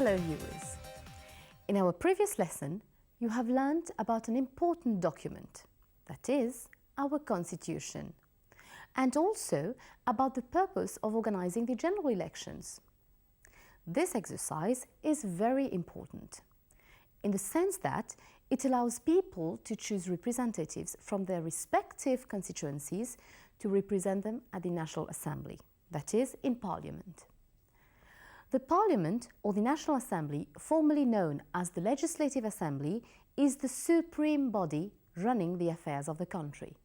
Hello viewers. In our previous lesson, you have learned about an important document, that is, our Constitution, and also about the purpose of organizing the general elections. This exercise is very important, in the sense that it allows people to choose representatives from their respective constituencies to represent them at the National Assembly, that is, in Parliament. The Parliament, or the National Assembly, formerly known as the Legislative Assembly, is the supreme body running the affairs of the country.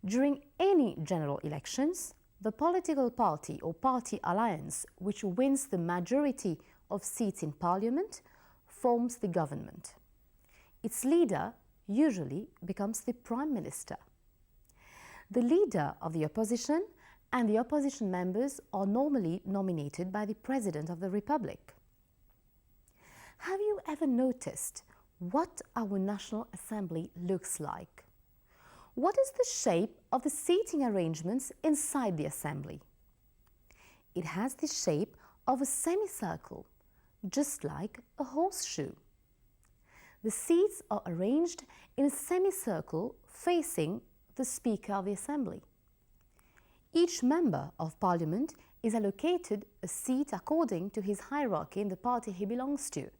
During any general elections, the political party or party alliance which wins the majority of seats in Parliament forms the government. Its leader usually becomes the Prime Minister. The leader of the opposition and the opposition members are normally nominated by the President of the Republic. Have you ever noticed what our National Assembly looks like? What is the shape of the seating arrangements inside the Assembly? It has the shape of a semicircle, just like a horseshoe. The seats are arranged in a semicircle facing the Speaker of the Assembly. Each member of Parliament is allocated a seat according to his hierarchy in the party he belongs to.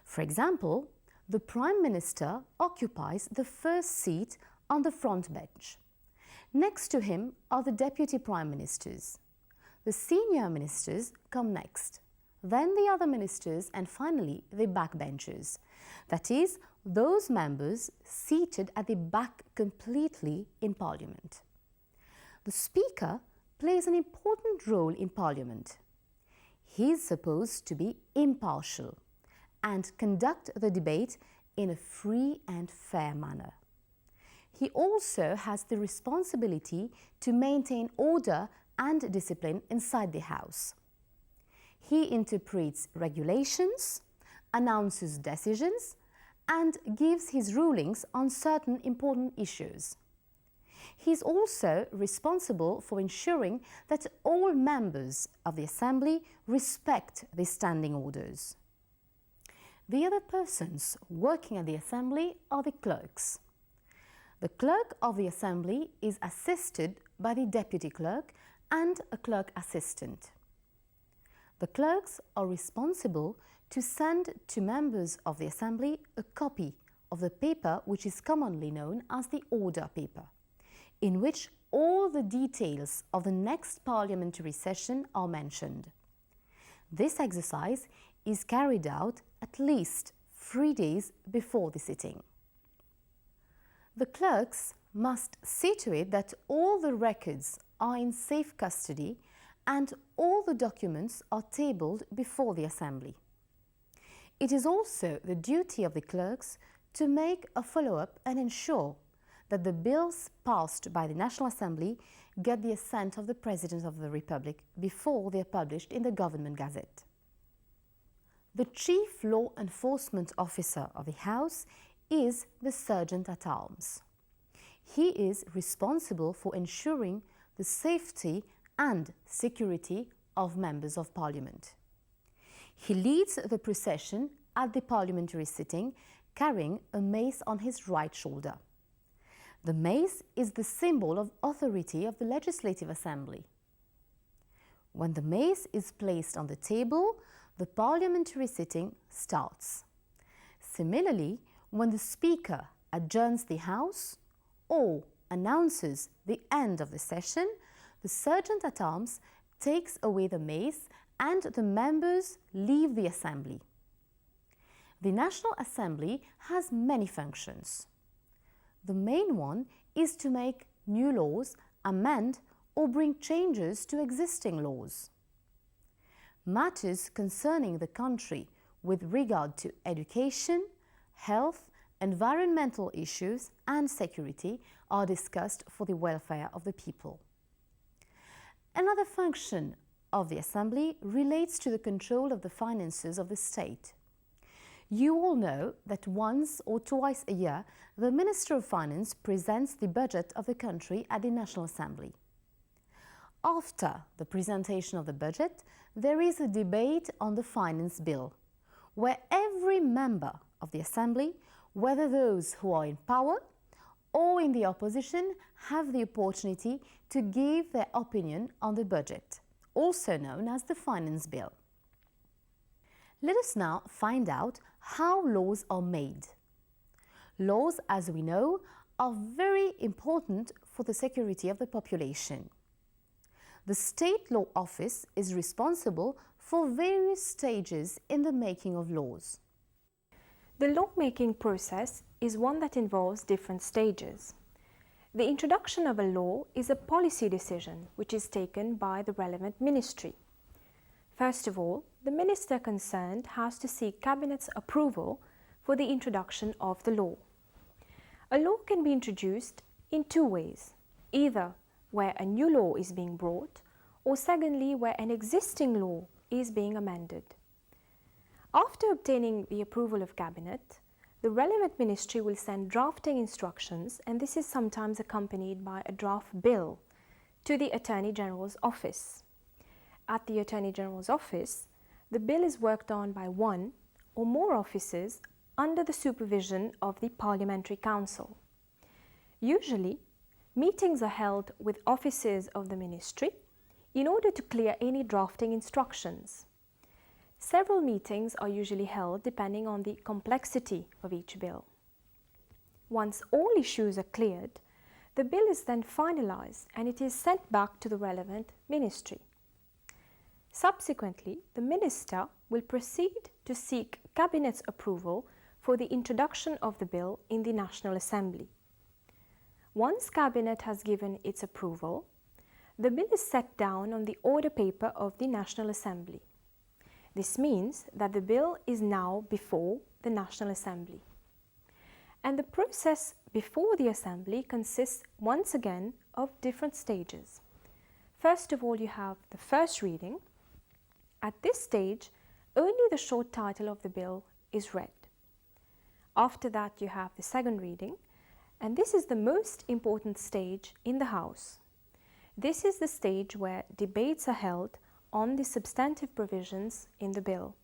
For example, the Prime Minister occupies the first seat on the front bench. Next to him are the Deputy Prime Ministers. The senior ministers come next, then the other ministers, and finally the backbenchers. That is, those members seated at the back completely in Parliament. The Speaker plays an important role in Parliament. He is supposed to be impartial and conduct the debate in a free and fair manner. He also has the responsibility to maintain order and discipline inside the House. He interprets regulations, announces decisions, and gives his rulings on certain important issues. He is also responsible for ensuring that all members of the Assembly respect the standing orders. The other persons working at the Assembly are the clerks. The clerk of the Assembly is assisted by the deputy clerk and a clerk assistant. The clerks are responsible to send to members of the Assembly a copy of the paper which is commonly known as the order paper, in which all the details of the next parliamentary session are mentioned. This exercise is carried out at least 3 days before the sitting. The clerks must see to it that all the records are in safe custody and all the documents are tabled before the Assembly. It is also the duty of the clerks to make a follow-up and ensure that the bills passed by the National Assembly get the assent of the President of the Republic before they are published in the Government Gazette. The Chief Law Enforcement Officer of the House is the Sergeant at Arms. He is responsible for ensuring the safety and security of members of Parliament. He leads the procession at the parliamentary sitting, carrying a mace on his right shoulder. The mace is the symbol of authority of the Legislative Assembly. When the mace is placed on the table, the parliamentary sitting starts. Similarly, when the Speaker adjourns the House or announces the end of the session, the Sergeant at Arms takes away the mace and the members leave the Assembly. The National Assembly has many functions. The main one is to make new laws, amend or bring changes to existing laws. Matters concerning the country with regard to education, health, environmental issues and security are discussed for the welfare of the people. Another function of the Assembly relates to the control of the finances of the state. You all know that once or twice a year, the Minister of Finance presents the budget of the country at the National Assembly. After the presentation of the budget, there is a debate on the finance bill, where every member of the Assembly, whether those who are in power or in the opposition, have the opportunity to give their opinion on the budget, also known as the finance bill. Let us now find out how laws are made. Laws, as we know, are very important for the security of the population. The State Law Office is responsible for various stages in the making of laws. The law-making process is one that involves different stages. The introduction of a law is a policy decision which is taken by the relevant ministry. First of all, the minister concerned has to seek Cabinet's approval for the introduction of the law. A law can be introduced in two ways, either where a new law is being brought, or secondly, where an existing law is being amended. After obtaining the approval of Cabinet, the relevant ministry will send drafting instructions, and this is sometimes accompanied by a draft bill, to the Attorney General's office. At the Attorney General's office, the bill is worked on by one or more officers under the supervision of the Parliamentary Council. Usually, meetings are held with officers of the ministry in order to clear any drafting instructions. Several meetings are usually held depending on the complexity of each bill. Once all issues are cleared, the bill is then finalized and it is sent back to the relevant ministry. Subsequently, the minister will proceed to seek Cabinet's approval for the introduction of the bill in the National Assembly. Once Cabinet has given its approval, the bill is set down on the order paper of the National Assembly. This means that the bill is now before the National Assembly. And the process before the Assembly consists once again of different stages. First of all, you have the first reading. At this stage, only the short title of the bill is read. After that, you have the second reading, and this is the most important stage in the House. This is the stage where debates are held on the substantive provisions in the bill,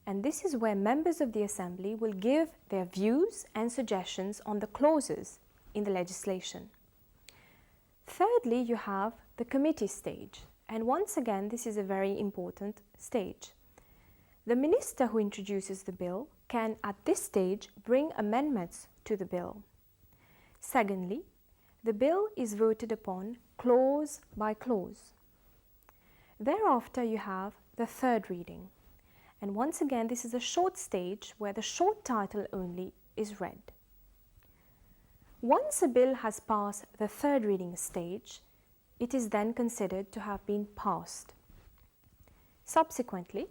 and this is where members of the Assembly will give their views and suggestions on the clauses in the legislation. Thirdly, you have the committee stage, and once again this is a very important stage. The minister who introduces the bill can at this stage bring amendments to the bill. Secondly, the bill is voted upon clause by clause. Thereafter, you have the third reading, and once again this is a short stage where the short title only is read. Once a bill has passed the third reading stage, it is then considered to have been passed. Subsequently,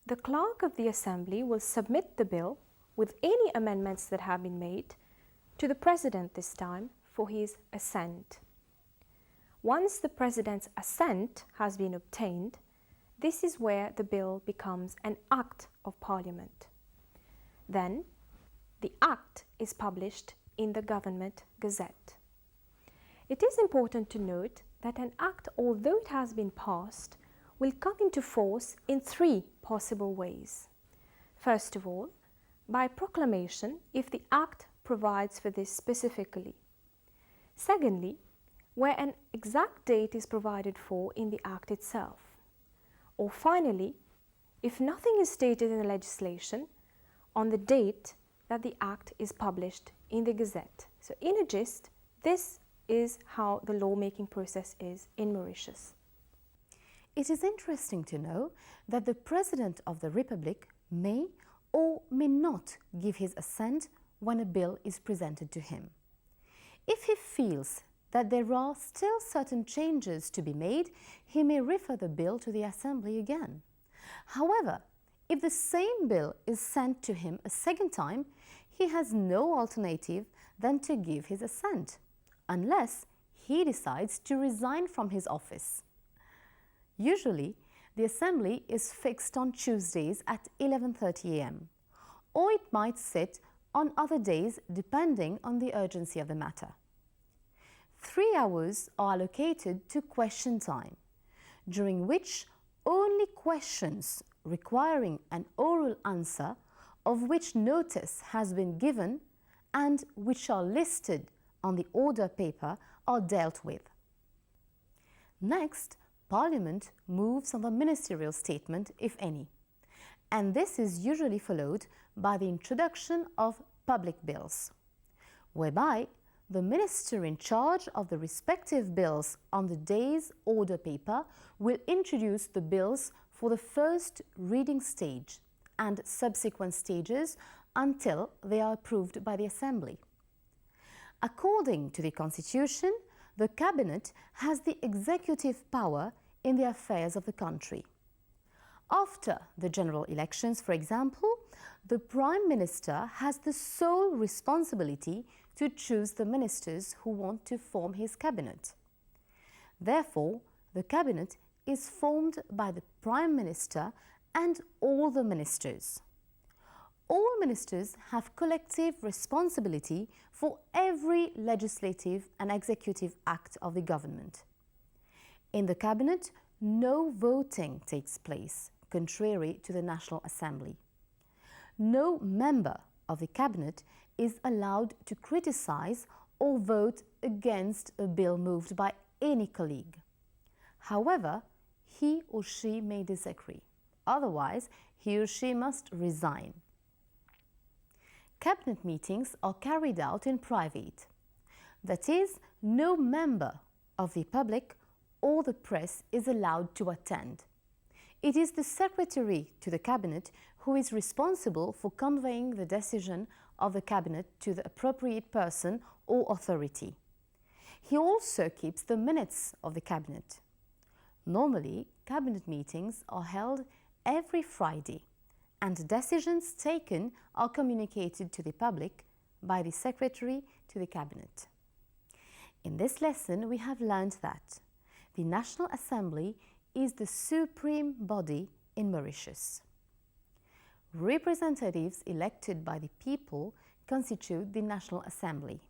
the clerk of the Assembly will submit the bill with any amendments that have been made to the President this time for his assent. Once the President's assent has been obtained, this is where the bill becomes an Act of Parliament. Then, the Act is published in the Government Gazette. It is important to note that an Act, although it has been passed, will come into force in three possible ways. First of all, by proclamation if the Act provides for this specifically. Secondly, where an exact date is provided for in the Act itself. Or finally, if nothing is stated in the legislation on the date that the Act is published in the Gazette. So in a gist, this is how the lawmaking process is in Mauritius. It is interesting to know that the President of the Republic may or may not give his assent when a bill is presented to him. If he feels that there are still certain changes to be made, he may refer the bill to the Assembly again. However, if the same bill is sent to him a second time, he has no alternative than to give his assent, unless he decides to resign from his office. Usually, the Assembly is fixed on Tuesdays at 11:30 a.m., or it might sit on other days depending on the urgency of the matter. 3 hours are allocated to question time, during which only questions requiring an oral answer, of which notice has been given and which are listed on the order paper, are dealt with. Next, Parliament moves on the ministerial statement, if any, and this is usually followed by the introduction of public bills, whereby the minister in charge of the respective bills on the day's order paper will introduce the bills for the first reading stage and subsequent stages until they are approved by the Assembly. According to the Constitution, the Cabinet has the executive power in the affairs of the country. After the general elections, for example, the Prime Minister has the sole responsibility to choose the ministers who want to form his cabinet. Therefore, the cabinet is formed by the Prime Minister and all the ministers. All ministers have collective responsibility for every legislative and executive act of the government. In the cabinet, no voting takes place, contrary to the National Assembly. No member of the cabinet is allowed to criticize or vote against a bill moved by any colleague. However, he or she may disagree. Otherwise, he or she must resign. Cabinet meetings are carried out in private. That is, no member of the public or the press is allowed to attend. It is the Secretary to the Cabinet who is responsible for conveying the decision of the Cabinet to the appropriate person or authority. He also keeps the minutes of the Cabinet. Normally, Cabinet meetings are held every Friday, and decisions taken are communicated to the public by the Secretary to the Cabinet. In this lesson, we have learned that the National Assembly is the supreme body in Mauritius. Representatives elected by the people constitute the National Assembly.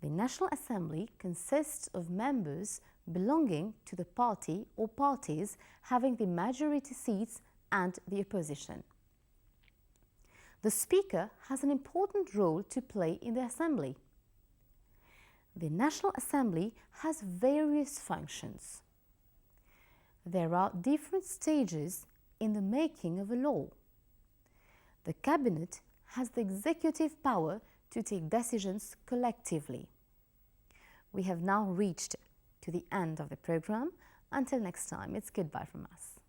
The National Assembly consists of members belonging to the party or parties having the majority seats and the opposition. The Speaker has an important role to play in the Assembly. The National Assembly has various functions. There are different stages in the making of a law. The Cabinet has the executive power to take decisions collectively. We have now reached to the end of the program. Until next time, it's goodbye from us.